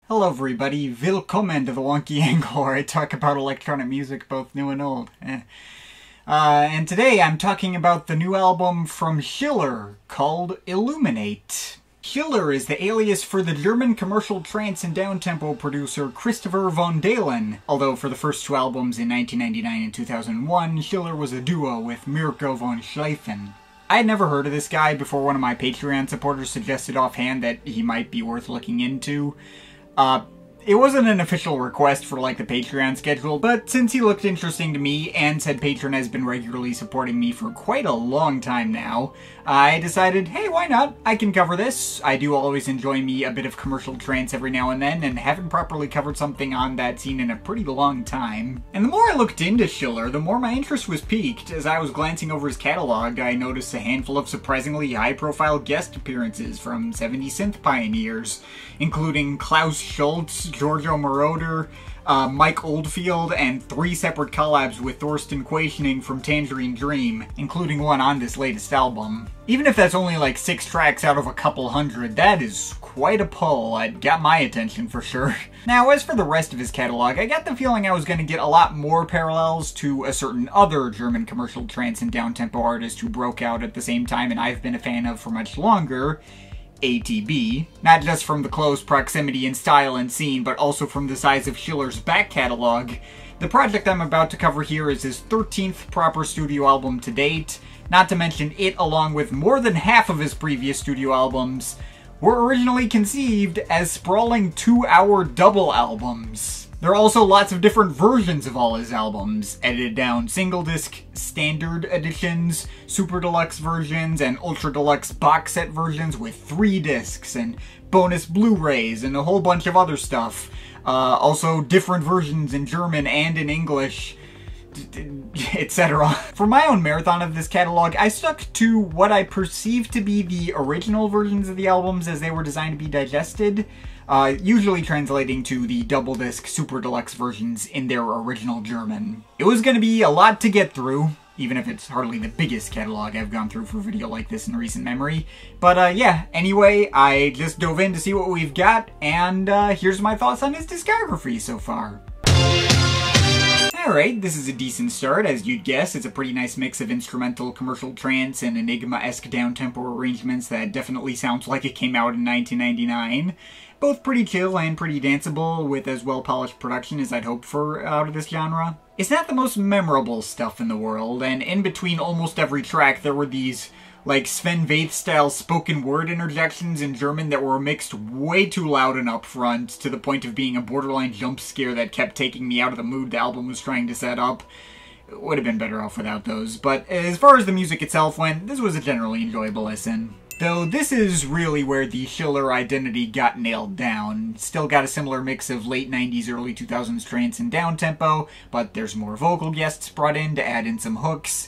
Hello everybody, willkommen to the Wonky angle where I talk about electronic music, both new and old. And today I'm talking about the new album from Schiller, called Illuminate. Schiller is the alias for the German commercial trance and downtempo producer Christopher von Dalen, although for the first two albums in 1999 and 2001, Schiller was a duo with Mirko von Schleifen. I had never heard of this guy before one of my Patreon supporters suggested offhand that he might be worth looking into. It wasn't an official request for, like, the Patreon schedule, but since he looked interesting to me, and said Patreon has been regularly supporting me for quite a long time now, I decided, hey, why not? I can cover this. I do always enjoy me a bit of commercial trance every now and then, and haven't properly covered something on that scene in a pretty long time. And the more I looked into Schiller, the more my interest was piqued. As I was glancing over his catalog, I noticed a handful of surprisingly high-profile guest appearances from 70s synth pioneers, including Klaus Schulze, Giorgio Moroder, Mike Oldfield, and 3 separate collabs with Thorsten Quationing from Tangerine Dream, including one on this latest album. Even if that's only like 6 tracks out of a couple hundred, that is quite a pull. It got my attention for sure. Now, as for the rest of his catalog, I got the feeling I was going to get a lot more parallels to a certain other German commercial trance and downtempo artist who broke out at the same time and I've been a fan of for much longer, ATB, not just from the close proximity in style and scene, but also from the size of Schiller's back catalog. The project I'm about to cover here is his 13th proper studio album to date, not to mention it, along with more than half of his previous studio albums, were originally conceived as sprawling 2-hour double albums. There are also lots of different versions of all his albums, edited down single disc standard editions, super deluxe versions, and ultra deluxe box set versions with 3 discs, and bonus Blu-rays, and a whole bunch of other stuff. Also different versions in German and in English, etc. For my own marathon of this catalog, I stuck to what I perceived to be the original versions of the albums as they were designed to be digested, usually translating to the double disc super deluxe versions in their original German. It was going to be a lot to get through, even if it's hardly the biggest catalog I've gone through for a video like this in recent memory. But yeah, anyway, I just dove in to see what we've got, and here's my thoughts on his discography so far. Alright, this is a decent start, as you'd guess. It's a pretty nice mix of instrumental, commercial trance, and Enigma-esque downtempo arrangements that definitely sounds like it came out in 1999. Both pretty chill and pretty danceable, with as well-polished production as I'd hope for out of this genre. It's not the most memorable stuff in the world, and in between almost every track there were these, like, Sven Väth-style spoken word interjections in German that were mixed way too loud and upfront, to the point of being a borderline jump scare that kept taking me out of the mood the album was trying to set up. It would have been better off without those, but as far as the music itself went, this was a generally enjoyable listen. Though this is really where the Schiller identity got nailed down. Still got a similar mix of late 90s, early 2000s trance and downtempo, but there's more vocal guests brought in to add in some hooks.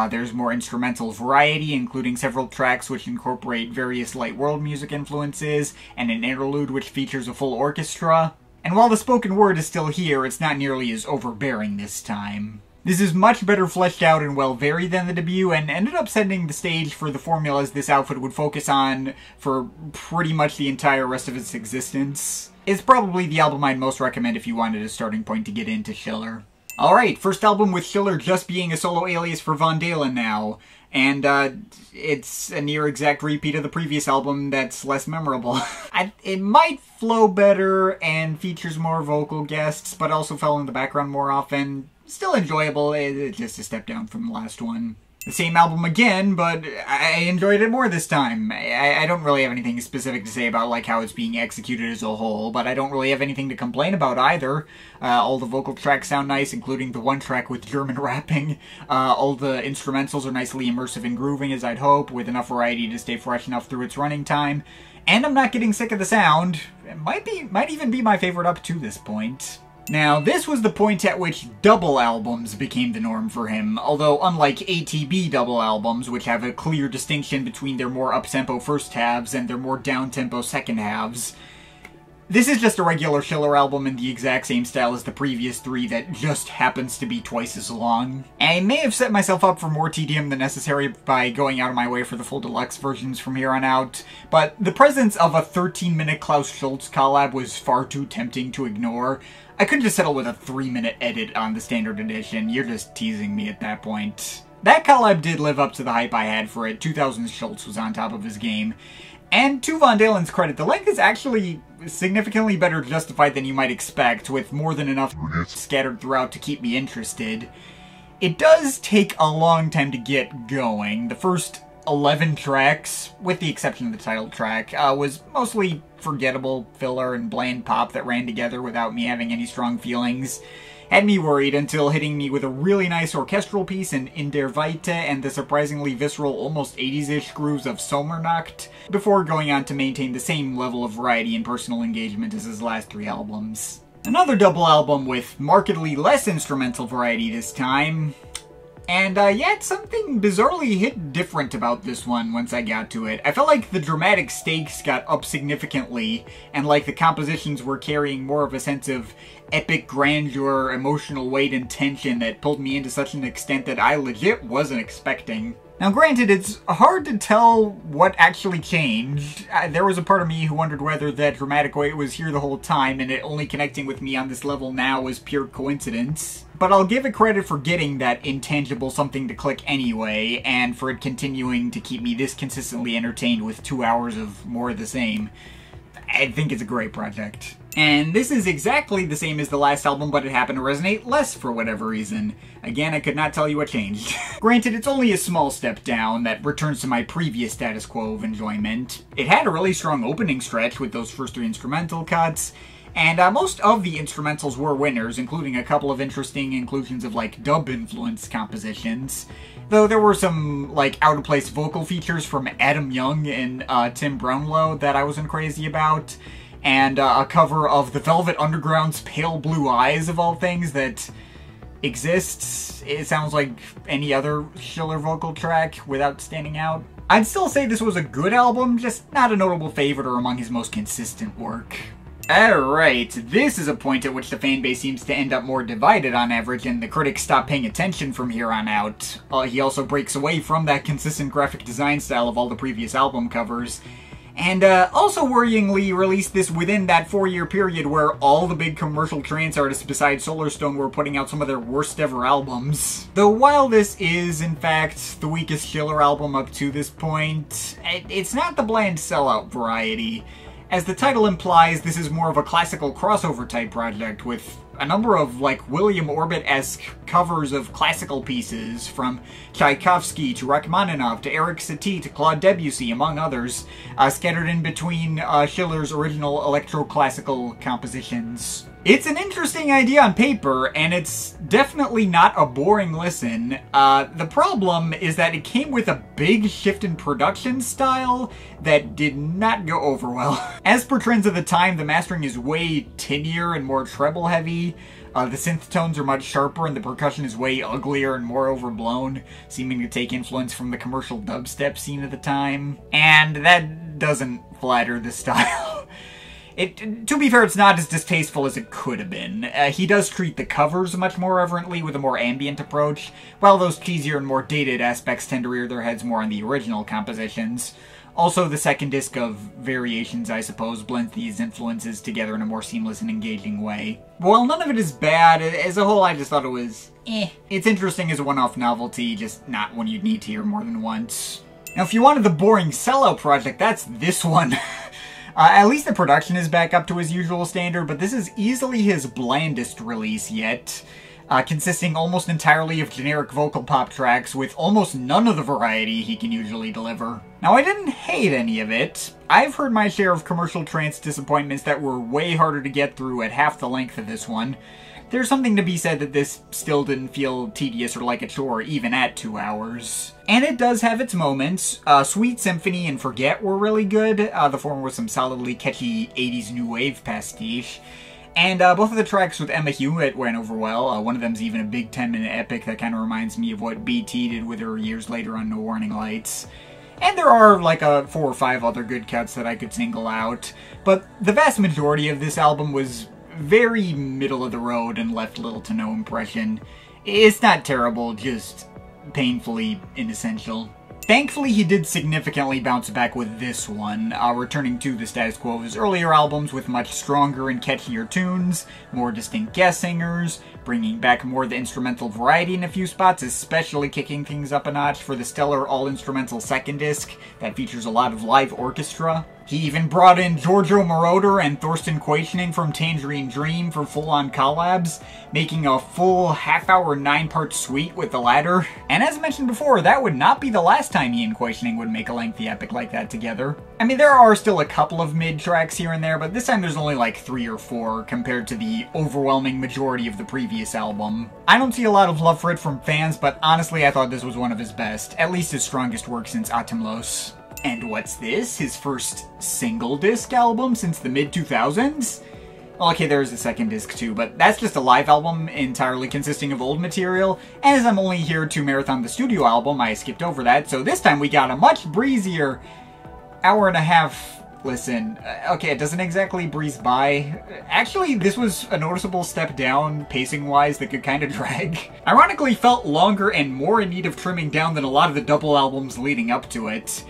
There's more instrumental variety, including several tracks which incorporate various light world music influences, and an interlude which features a full orchestra. And while the spoken word is still here, it's not nearly as overbearing this time. This is much better fleshed out and well varied than the debut, and ended up setting the stage for the formulas this outfit would focus on for pretty much the entire rest of its existence. It's probably the album I'd most recommend if you wanted a starting point to get into Schiller. Alright, first album with Schiller just being a solo alias for Von Dalen now, and it's a near exact repeat of the previous album that's less memorable. It might flow better and features more vocal guests, but also fell in the background more often. Still enjoyable, it's just a step down from the last one. The same album again, but I enjoyed it more this time. I don't really have anything specific to say about like how it's being executed as a whole, but I don't really have anything to complain about either. All the vocal tracks sound nice, including the one track with German rapping. All the instrumentals are nicely immersive and grooving, as I'd hope, with enough variety to stay fresh enough through its running time. And I'm not getting sick of the sound. It might even be my favorite up to this point. Now, this was the point at which double albums became the norm for him, although unlike ATB double albums, which have a clear distinction between their more up-tempo first halves and their more down-tempo second halves, This is just a regular Schiller album in the exact same style as the previous three that just happens to be twice as long. I may have set myself up for more tedium than necessary by going out of my way for the full deluxe versions from here on out, but the presence of a 13-minute Klaus Schulze collab was far too tempting to ignore. I couldn't just settle with a 3-minute edit on the standard edition. You're just teasing me at that point. That collab did live up to the hype I had for it. 2000's Schulze was on top of his game. And to Von Dalen's credit, the length is actually significantly better justified than you might expect, with more than enough scattered throughout to keep me interested. It does take a long time to get going. The first 11 tracks, with the exception of the title track, was mostly forgettable filler and bland pop that ran together without me having any strong feelings. Had me worried until hitting me with a really nice orchestral piece in Der Weite and the surprisingly visceral, almost 80s-ish grooves of Sommernacht, before going on to maintain the same level of variety and personal engagement as his last three albums. Another double album with markedly less instrumental variety this time, and yet something bizarrely hit different about this one once I got to it. I felt like the dramatic stakes got up significantly, and like the compositions were carrying more of a sense of epic grandeur, emotional weight, and tension that pulled me into such an extent that I legit wasn't expecting. Now granted, it's hard to tell what actually changed. There was a part of me who wondered whether that dramatic weight was here the whole time and it only connecting with me on this level now was pure coincidence. But I'll give it credit for getting that intangible something to click anyway, and for it continuing to keep me this consistently entertained with 2 hours of more of the same. I think it's a great project. And this is exactly the same as the last album, but it happened to resonate less for whatever reason. Again, I could not tell you what changed. Granted, it's only a small step down that returns to my previous status quo of enjoyment. It had a really strong opening stretch with those first three instrumental cuts, and most of the instrumentals were winners, including a couple of interesting inclusions of, like, dub-influenced compositions. Though there were some, like, out-of-place vocal features from Adam Young and Tim Brownlow that I wasn't crazy about, and a cover of the Velvet Underground's Pale Blue Eyes, of all things, that exists. It sounds like any other Schiller vocal track without standing out. I'd still say this was a good album, just not a notable favorite or among his most consistent work. Alright, this is a point at which the fanbase seems to end up more divided on average, and the critics stop paying attention from here on out. He also breaks away from that consistent graphic design style of all the previous album covers, and also worryingly released this within that 4-year period where all the big commercial trance artists besides Solarstone were putting out some of their worst ever albums. Though while this is, in fact, the weakest Schiller album up to this point, it's not the bland sellout variety. As the title implies, this is more of a classical crossover type project with a number of, like, William Orbit-esque covers of classical pieces, from Tchaikovsky to Rachmaninoff to Eric Satie to Claude Debussy, among others, scattered in between Schiller's original electro-classical compositions. It's an interesting idea on paper, and it's definitely not a boring listen. The problem is that it came with a big shift in production style that did not go over well. As per trends of the time, the mastering is way tinnier and more treble-heavy. The synth tones are much sharper, and the percussion is way uglier and more overblown, seeming to take influence from the commercial dubstep scene at the time. And that doesn't flatter the style. To be fair, it's not as distasteful as it could have been. He does treat the covers much more reverently with a more ambient approach, while those cheesier and more dated aspects tend to rear their heads more on the original compositions. Also, the second disc of Variations, I suppose, blends these influences together in a more seamless and engaging way. But while none of it is bad, as a whole I just thought it was It's interesting as a one-off novelty, just not one you'd need to hear more than once. Now, if you wanted the boring sellout project, that's this one. At least the production is back up to his usual standard, but this is easily his blandest release yet, consisting almost entirely of generic vocal pop tracks with almost none of the variety he can usually deliver. Now, I didn't hate any of it. I've heard my share of commercial trance disappointments that were way harder to get through at half the length of this one. There's something to be said that this still didn't feel tedious or like a chore, even at 2 hours. And it does have its moments. Sweet Symphony and Forget were really good. The former was some solidly catchy 80s new wave pastiche. And both of the tracks with Emma Hewitt went over well. One of them's even a big 10-minute epic that kind of reminds me of what BT did with her years later on No Warning Lights. And there are like 4 or 5 other good cuts that I could single out. But the vast majority of this album was very middle of the road and left little to no impression. It's not terrible, just painfully inessential. Thankfully, he did significantly bounce back with this one, returning to the status quo of his earlier albums with much stronger and catchier tunes, more distinct guest singers, bringing back more of the instrumental variety in a few spots, especially kicking things up a notch for the stellar all-instrumental second disc that features a lot of live orchestra. He even brought in Giorgio Moroder and Thorsten Quachening from Tangerine Dream for full-on collabs, making a full half-hour 9-part suite with the latter. And as mentioned before, that would not be the last time he and Quachening would make a lengthy epic like that together. I mean, there are still a couple of mid-tracks here and there, but this time there's only like 3 or 4 compared to the overwhelming majority of the previous album. I don't see a lot of love for it from fans, but honestly I thought this was one of his best, at least his strongest work since Endlos. And what's this? His first single disc album since the mid-2000s? Well, okay, there's a second disc too, but that's just a live album entirely consisting of old material, and as I'm only here to marathon the studio album, I skipped over that, so this time we got a much breezier hour and a half listen. Okay, it doesn't exactly breeze by. Actually, this was a noticeable step down, pacing-wise, that could kind of drag. Ironically, felt longer and more in need of trimming down than a lot of the double albums leading up to it.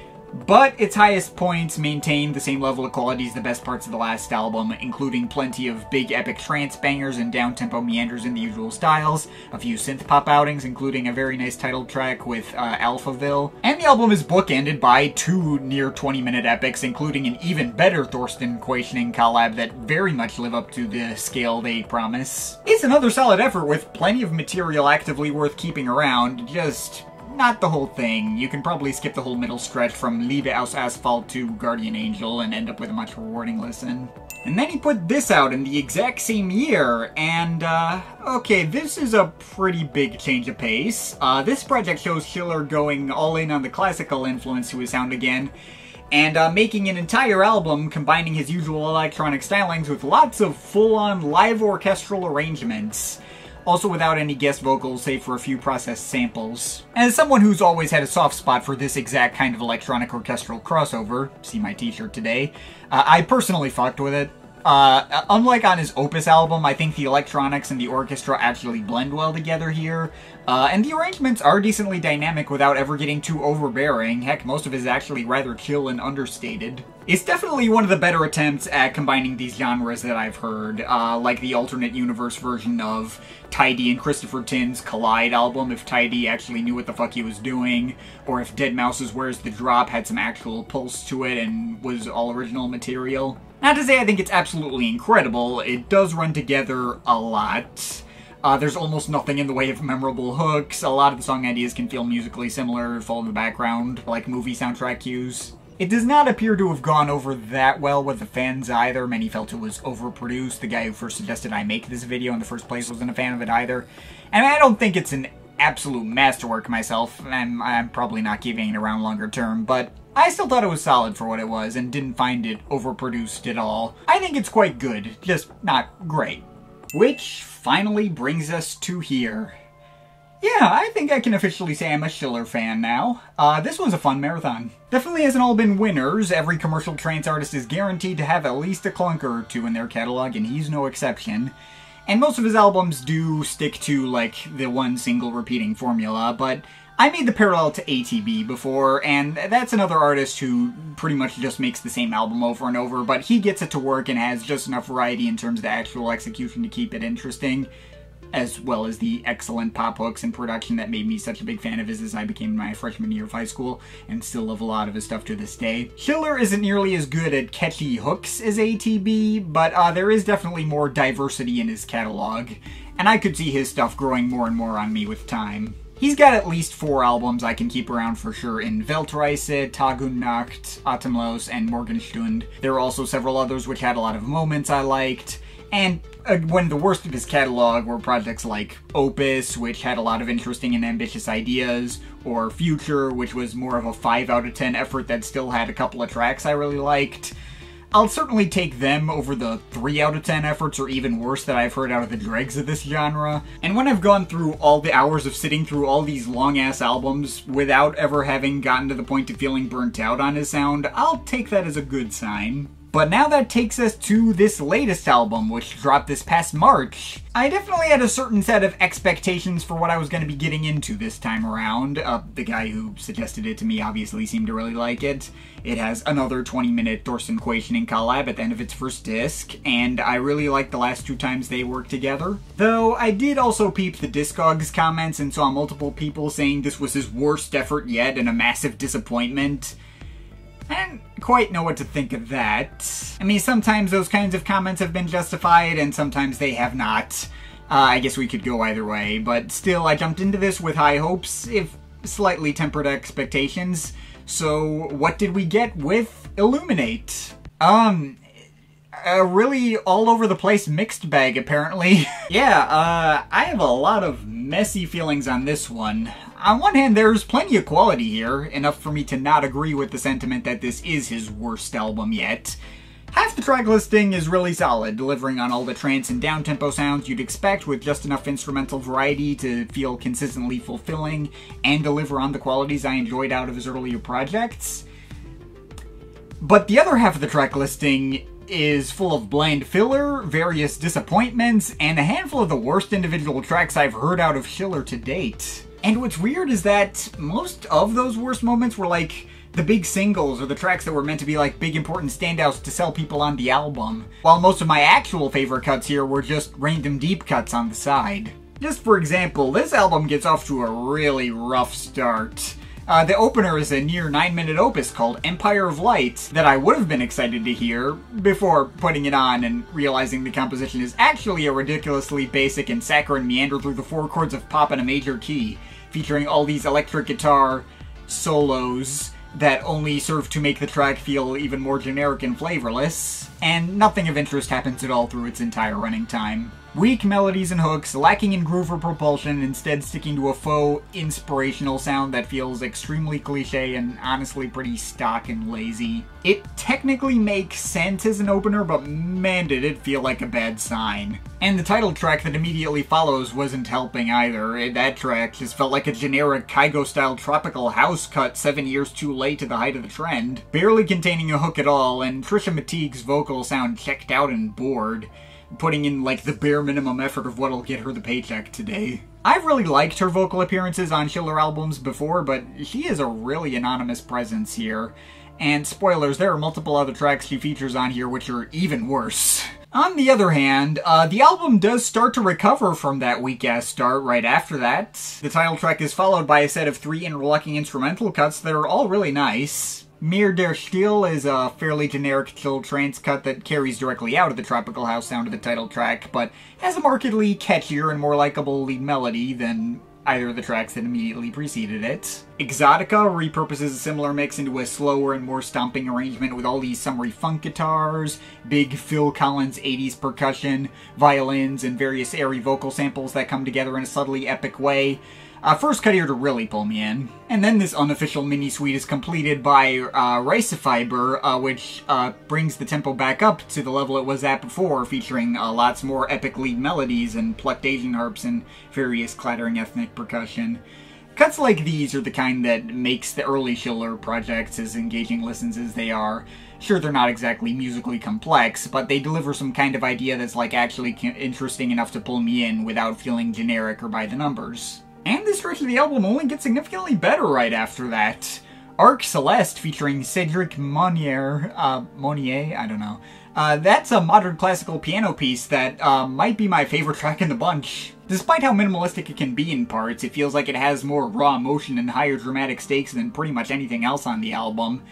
But its highest points maintained the same level of quality as the best parts of the last album, including plenty of big epic trance bangers and down-tempo meanders in the usual styles, a few synth-pop outings, including a very nice title track with Alphaville, and the album is bookended by 2 near 20-minute epics, including an even better Thorsten Quachening collab that very much live up to the scale they promise. It's another solid effort with plenty of material actively worth keeping around, just not the whole thing. You can probably skip the whole middle stretch from Liebe aus Asphalt to Guardian Angel and end up with a much rewarding listen. And then he put this out in the exact same year, and okay, this is a pretty big change of pace. This project shows Schiller going all in on the classical influence to his sound again, and making an entire album combining his usual electronic stylings with lots of full-on live orchestral arrangements. Also without any guest vocals, save for a few processed samples. As someone who's always had a soft spot for this exact kind of electronic orchestral crossover, see my t-shirt today, I personally fucked with it. Unlike on his Opus album, I think the electronics and the orchestra actually blend well together here, and the arrangements are decently dynamic without ever getting too overbearing. Heck, most of it is actually rather chill and understated. It's definitely one of the better attempts at combining these genres that I've heard, like the alternate universe version of Tidy and Christopher Tin's Collide album, if Tidy actually knew what the fuck he was doing, or if deadmau5's Where's the Drop had some actual pulse to it and was all original material. Not to say I think it's absolutely incredible, it does run together a lot. There's almost nothing in the way of memorable hooks, a lot of the song ideas can feel musically similar, fall in the background, like movie soundtrack cues. It does not appear to have gone over that well with the fans either. Many felt it was overproduced. The guy who first suggested I make this video in the first place wasn't a fan of it either. And I don't think it's an absolute masterwork myself. I'm probably not keeping it around longer term, but I still thought it was solid for what it was and didn't find it overproduced at all. I think it's quite good, just not great. Which finally brings us to here. Yeah, I think I can officially say I'm a Schiller fan now. This was a fun marathon. Definitely hasn't all been winners. Every commercial trance artist is guaranteed to have at least a clunker or two in their catalog, and he's no exception. And most of his albums do stick to, like, the one single repeating formula, but I made the parallel to ATB before, and that's another artist who pretty much just makes the same album over and over, but he gets it to work and has just enough variety in terms of the actual execution to keep it interesting, as well as the excellent pop hooks and production that made me such a big fan of his as I became my freshman year of high school, and still love a lot of his stuff to this day. Schiller isn't nearly as good at catchy hooks as ATB, but there is definitely more diversity in his catalog, and I could see his stuff growing more and more on me with time. He's got at least 4 albums I can keep around for sure in Weltreise, Tag und Nacht, Atemlos, and Morgenstund. There were also several others which had a lot of moments I liked, and when the worst of his catalog were projects like Opus, which had a lot of interesting and ambitious ideas, or Future, which was more of a 5 out of 10 effort that still had a couple of tracks I really liked. I'll certainly take them over the 3 out of 10 efforts or even worse that I've heard out of the dregs of this genre. And when I've gone through all the hours of sitting through all these long-ass albums without ever having gotten to the point of feeling burnt out on his sound, I'll take that as a good sign. But now that takes us to this latest album, which dropped this past March. I definitely had a certain set of expectations for what I was going to be getting into this time around. The guy who suggested it to me obviously seemed to really like it. It has another 20-minute Thorsten Quationing collab at the end of its first disc, and I really liked the last 2 times they worked together. Though I did also peep the Discogs comments and saw multiple people saying this was his worst effort yet and a massive disappointment. I don't quite know what to think of that. I mean, sometimes those kinds of comments have been justified, and sometimes they have not. I guess we could go either way, but still, I jumped into this with high hopes, if slightly tempered expectations. So, what did we get with Illuminate? A really all-over-the-place mixed bag, apparently. Yeah, I have a lot of messy feelings on this one. On one hand, there's plenty of quality here, enough for me to not agree with the sentiment that this is his worst album yet. Half the track listing is really solid, delivering on all the trance and down-tempo sounds you'd expect with just enough instrumental variety to feel consistently fulfilling and deliver on the qualities I enjoyed out of his earlier projects. But the other half of the track listing is full of bland filler, various disappointments, and a handful of the worst individual tracks I've heard out of Schiller to date. And what's weird is that most of those worst moments were like the big singles or the tracks that were meant to be like big important standouts to sell people on the album, while most of my actual favorite cuts here were just random deep cuts on the side. Just for example, this album gets off to a really rough start. The opener is a near 9-minute opus called Empire of Light that I would have been excited to hear before putting it on and realizing the composition is actually a ridiculously basic and saccharine meander through the 4 chords of pop in a major key, featuring all these electric guitar solos that only serve to make the track feel even more generic and flavorless, and nothing of interest happens at all through its entire running time. Weak melodies and hooks, lacking in groove or propulsion, instead sticking to a faux, inspirational sound that feels extremely cliche and honestly pretty stock and lazy. It technically makes sense as an opener, but man did it feel like a bad sign. And the title track that immediately follows wasn't helping either. That track just felt like a generic Kygo-style tropical house cut 7 years too late to the height of the trend, barely containing a hook at all, and Trisha Mateague's vocals sound checked out and bored, putting in like the bare minimum effort of what'll get her the paycheck today. I've really liked her vocal appearances on Schiller albums before, but she is a really anonymous presence here. And spoilers, there are multiple other tracks she features on here which are even worse. On the other hand, the album does start to recover from that weak-ass start right after that. The title track is followed by a set of 3 interlocking instrumental cuts that are all really nice. Mir der Stil is a fairly generic chill trance cut that carries directly out of the tropical house sound of the title track, but has a markedly catchier and more likable lead melody than either of the tracks that immediately preceded it. Exotica repurposes a similar mix into a slower and more stomping arrangement with all these summery funk guitars, big Phil Collins 80s percussion, violins, and various airy vocal samples that come together in a subtly epic way. First cut here to really pull me in. And then this unofficial mini-suite is completed by Reisefieber, which brings the tempo back up to the level it was at before, featuring lots more epic lead melodies and plucked Asian harps and various clattering ethnic percussion. Cuts like these are the kind that makes the early Schiller projects as engaging listens as they are. Sure, they're not exactly musically complex, but they deliver some kind of idea that's like actually interesting enough to pull me in without feeling generic or by the numbers. And this stretch of the album only gets significantly better right after that. Arc Céleste featuring Cédric Monnier, I don't know. That's a modern classical piano piece that might be my favorite track in the bunch. Despite how minimalistic it can be in parts, it feels like it has more raw emotion and higher dramatic stakes than pretty much anything else on the album.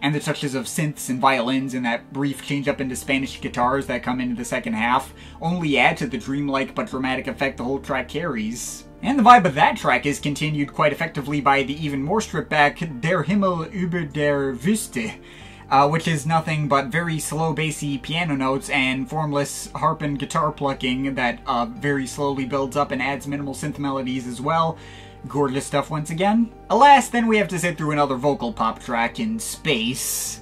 And the touches of synths and violins and that brief change up into Spanish guitars that come into the second half only add to the dreamlike but dramatic effect the whole track carries. And the vibe of that track is continued quite effectively by the even more stripped-back Der Himmel Über der Wüste, which is nothing but very slow bassy piano notes and formless harp and guitar plucking that very slowly builds up and adds minimal synth melodies as well. Gorgeous stuff once again. Alas, then we have to sit through another vocal pop track in Space.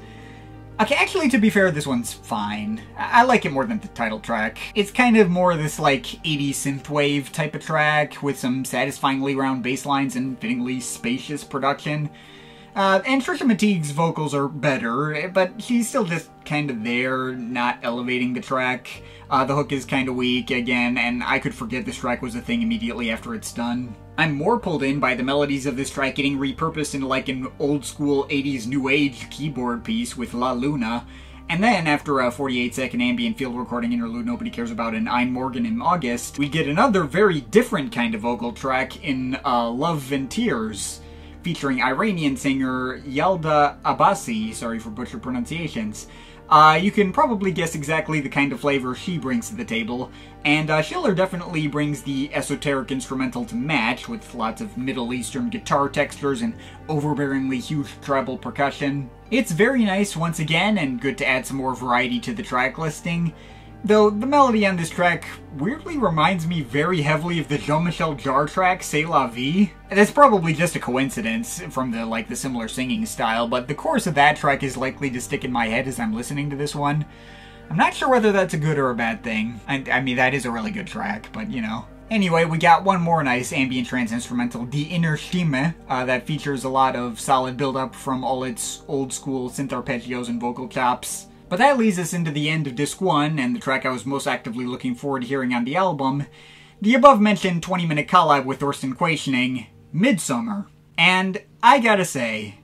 Okay, actually, to be fair, this one's fine. I like it more than the title track. It's kind of more this, like, 80s synthwave type of track, with some satisfyingly round bass lines and fittingly spacious production. And Trisha Mateague's vocals are better, but she's still just kind of there, not elevating the track. The hook is kind of weak, again, and I could forget this track was a thing immediately after it's done. I'm more pulled in by the melodies of this track getting repurposed into like an old-school 80s new age keyboard piece with La Luna, and then after a 48-second ambient field recording interlude nobody cares about in Ein Morgen in August, we get another very different kind of vocal track in Love and Tears, featuring Iranian singer Yalda Abbasi, sorry for butchered pronunciations. You can probably guess exactly the kind of flavor she brings to the table, and Schiller definitely brings the esoteric instrumental to match, with lots of Middle Eastern guitar textures and overbearingly huge treble percussion. It's very nice once again, and good to add some more variety to the track listing. Though the melody on this track weirdly reminds me very heavily of the Jean-Michel Jarre track, C'est la vie. That's probably just a coincidence from the similar singing style, but the chorus of that track is likely to stick in my head as I'm listening to this one. I'm not sure whether that's a good or a bad thing. I mean, that is a really good track, but you know. Anyway, we got one more nice ambient trance instrumental, Die Innere Stimme, that features a lot of solid build-up from all its old-school synth arpeggios and vocal chops. But that leads us into the end of Disc 1, and the track I was most actively looking forward to hearing on the album, the above-mentioned 20-minute collab with Thorsten Quationing, Midsummer. And I gotta say,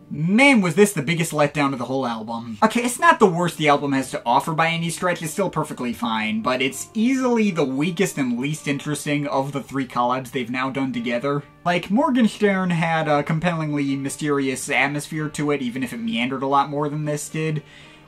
man, was this the biggest letdown of the whole album. Okay, it's not the worst the album has to offer by any stretch, it's still perfectly fine, but it's easily the weakest and least interesting of the 3 collabs they've now done together. Like, Morgenstern had a compellingly mysterious atmosphere to it, even if it meandered a lot more than this did.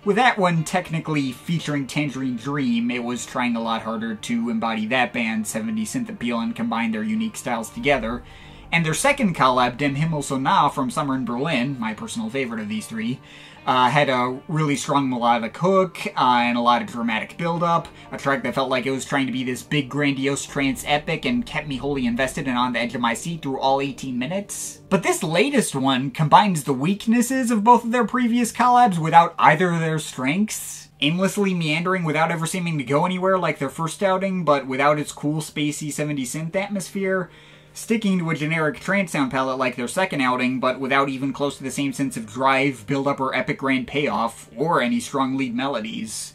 With that one technically featuring Tangerine Dream, it was trying a lot harder to embody that band's 70s synth appeal and combine their unique styles together. And their second collab, Dem Himmel so nah from Summer in Berlin, my personal favorite of these 3, had a really strong melodic hook and a lot of dramatic build-up, a track that felt like it was trying to be this big grandiose trance epic and kept me wholly invested and on the edge of my seat through all 18 minutes. But this latest one combines the weaknesses of both of their previous collabs without either of their strengths, aimlessly meandering without ever seeming to go anywhere like their first outing, but without its cool spacey 70s synth atmosphere, sticking to a generic trance sound palette like their second outing, but without even close to the same sense of drive, build-up, or epic grand payoff, or any strong lead melodies.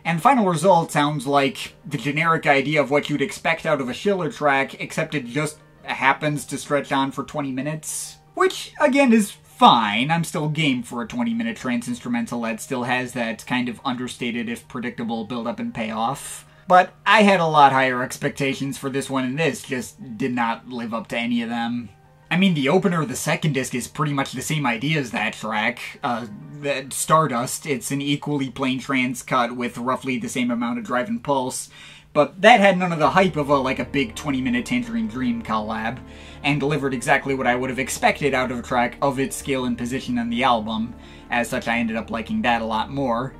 And the final result sounds like the generic idea of what you'd expect out of a Schiller track, except it just happens to stretch on for 20 minutes. Which, again, is fine. I'm still game for a 20-minute trance instrumental that still has that kind of understated, if predictable, build-up and payoff. But I had a lot higher expectations for this one, and this just did not live up to any of them. I mean, the opener of the second disc is pretty much the same idea as that track. Stardust, it's an equally plain trance cut with roughly the same amount of drive and pulse, but that had none of the hype of a big 20-minute Tangerine Dream collab, and delivered exactly what I would have expected out of a track of its scale and position on the album. As such, I ended up liking that a lot more.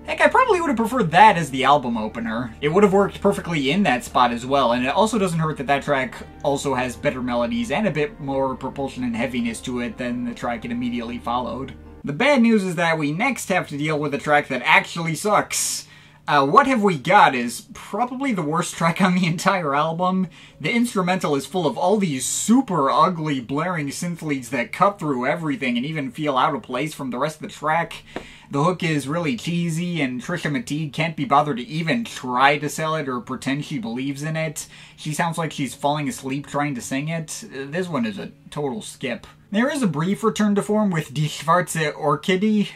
Heck, I probably would have preferred that as the album opener. It would have worked perfectly in that spot as well, and it also doesn't hurt that that track also has better melodies and a bit more propulsion and heaviness to it than the track it immediately followed. The bad news is that we next have to deal with a track that actually sucks. What Have We Got is probably the worst track on the entire album. The instrumental is full of all these super ugly, blaring synth leads that cut through everything and even feel out of place from the rest of the track. The hook is really cheesy, and Trisha Mateague can't be bothered to even try to sell it or pretend she believes in it. She sounds like she's falling asleep trying to sing it. This one is a total skip. There is a brief return to form with Die Schwarze Orchidee.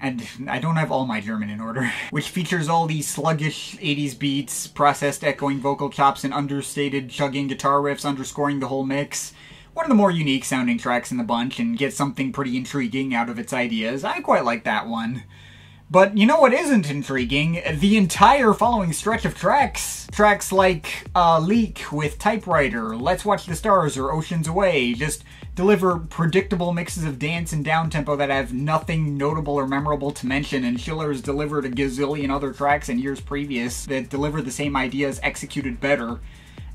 And I don't have all my German in order, which features all these sluggish 80s beats, processed echoing vocal chops, and understated chugging guitar riffs underscoring the whole mix. One of the more unique sounding tracks in the bunch, and gets something pretty intriguing out of its ideas. I quite like that one. But you know what isn't intriguing? The entire following stretch of tracks. Tracks like Leak with Typewriter, Let's Watch the Stars, or Oceans Away just deliver predictable mixes of dance and downtempo that have nothing notable or memorable to mention, and Schiller has delivered a gazillion other tracks in years previous that deliver the same ideas executed better.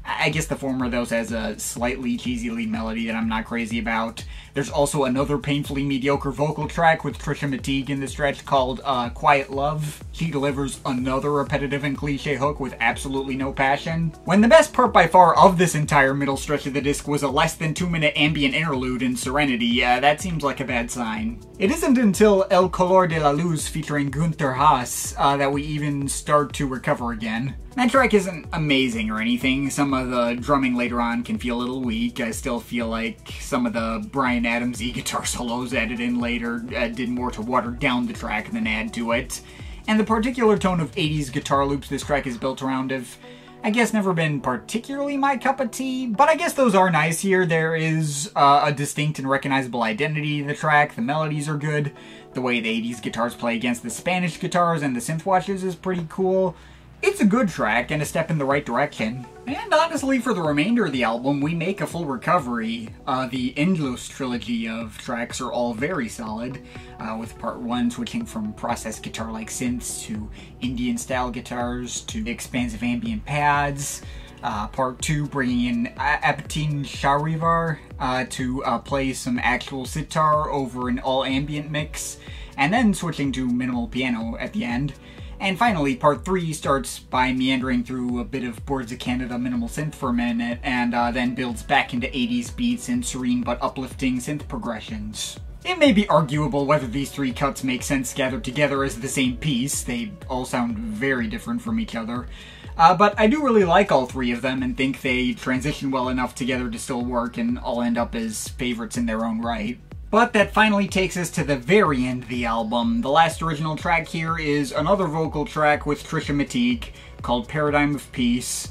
I guess the former of those has a slightly cheesy lead melody that I'm not crazy about. There's also another painfully mediocre vocal track with Trisha Mateague in the stretch called Quiet Love. She delivers another repetitive and cliche hook with absolutely no passion. When the best part by far of this entire middle stretch of the disc was a less than 2-minute ambient interlude in Serenity, that seems like a bad sign. It isn't until El Color de la Luz featuring Günther Haas that we even start to recover again. That track isn't amazing or anything. Some of the drumming later on can feel a little weak. I still feel like some of the Bryan Adams e-guitar solos added in later did more to water down the track than add to it. And the particular tone of 80s guitar loops this track is built around have, I guess, never been particularly my cup of tea, but I guess those are nice here. There is a distinct and recognizable identity to the track. The melodies are good. The way the 80s guitars play against the Spanish guitars and the synth washes is pretty cool. It's a good track and a step in the right direction. And honestly, for the remainder of the album, we make a full recovery. The Endlos trilogy of tracks are all very solid, with part 1 switching from processed guitar-like synths to Indian-style guitars to expansive ambient pads. Part 2 bringing in Apatin Shahrivar to play some actual sitar over an all-ambient mix, and then switching to minimal piano at the end. And finally, part 3 starts by meandering through a bit of Boards of Canada minimal synth for a minute, and then builds back into 80s beats and serene but uplifting synth progressions. It may be arguable whether these 3 cuts make sense gathered together as the same piece. They all sound very different from each other. But I do really like all 3 of them and think they transition well enough together to still work and all end up as favorites in their own right. But that finally takes us to the very end of the album. The last original track here is another vocal track with Trisha Mateague called Paradigm of Peace.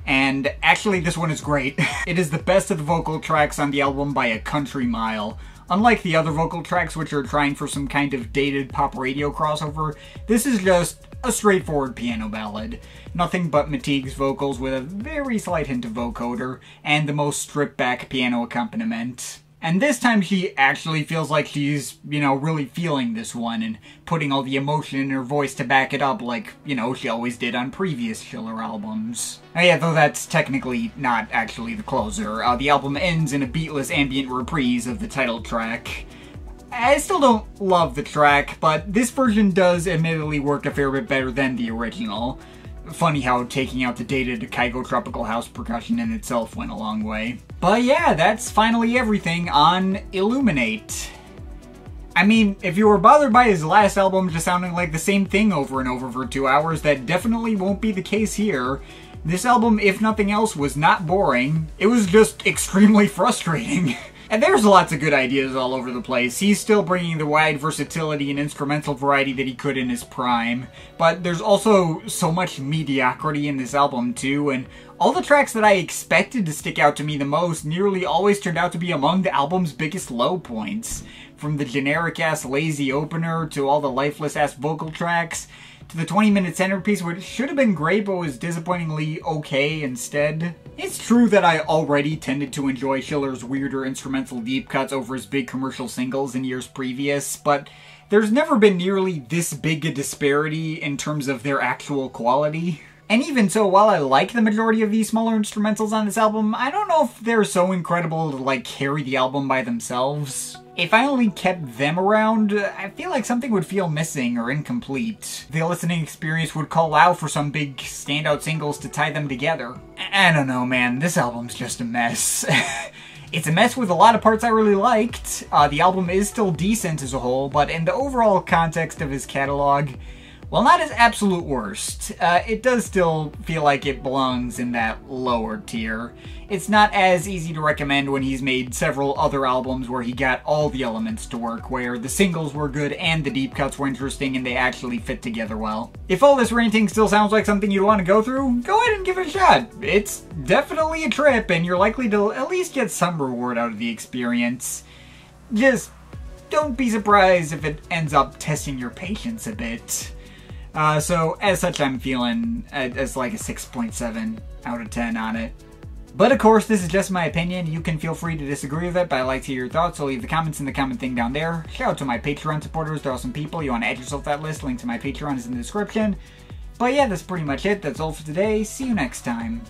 And actually this one is great. It is the best of the vocal tracks on the album by a country mile. Unlike the other vocal tracks which are trying for some kind of dated pop radio crossover, this is just a straightforward piano ballad. Nothing but Mateague's vocals with a very slight hint of vocoder, and the most stripped back piano accompaniment. And this time she actually feels like she's, really feeling this one and putting all the emotion in her voice to back it up like, she always did on previous Schiller albums. Oh yeah, though that's technically not actually the closer. The album ends in a beatless ambient reprise of the title track. I still don't love the track, but this version does admittedly work a fair bit better than the original. Funny how taking out the dated Kygo Tropical House percussion in itself went a long way. But yeah, that's finally everything on Illuminate. I mean, if you were bothered by his last album just sounding like the same thing over and over for 2 hours, that definitely won't be the case here. This album, if nothing else, was not boring. It was just extremely frustrating. And there's lots of good ideas all over the place. He's still bringing the wide versatility and instrumental variety that he could in his prime. But there's also so much mediocrity in this album too, and all the tracks that I expected to stick out to me the most nearly always turned out to be among the album's biggest low points. From the generic-ass lazy opener to all the lifeless-ass vocal tracks, to the 20-minute centerpiece, which should have been great but was disappointingly okay instead. It's true that I already tended to enjoy Schiller's weirder instrumental deep cuts over his big commercial singles in years previous, but there's never been nearly this big a disparity in terms of their actual quality. And even so, while I like the majority of these smaller instrumentals on this album, I don't know if they're so incredible to, carry the album by themselves. If I only kept them around, I feel like something would feel missing or incomplete. The listening experience would call out for some big standout singles to tie them together. I don't know, man. This album's just a mess. It's a mess with a lot of parts I really liked. The album is still decent as a whole, but in the overall context of his catalog, while not his absolute worst, it does still feel like it belongs in that lower tier. It's not as easy to recommend when he's made several other albums where he got all the elements to work, where the singles were good and the deep cuts were interesting and they actually fit together well. If all this ranting still sounds like something you'd want to go through, go ahead and give it a shot. It's definitely a trip and you're likely to at least get some reward out of the experience. Just don't be surprised if it ends up testing your patience a bit. So, as such, I'm feeling as like a 6.7 out of 10 on it. But of course, this is just my opinion. You can feel free to disagree with it, but I'd like to hear your thoughts, so leave the comments in the comment thing down there. Shout out to my Patreon supporters. They're awesome people. You want to add yourself to that list, link to my Patreon is in the description. But yeah, that's pretty much it. That's all for today. See you next time.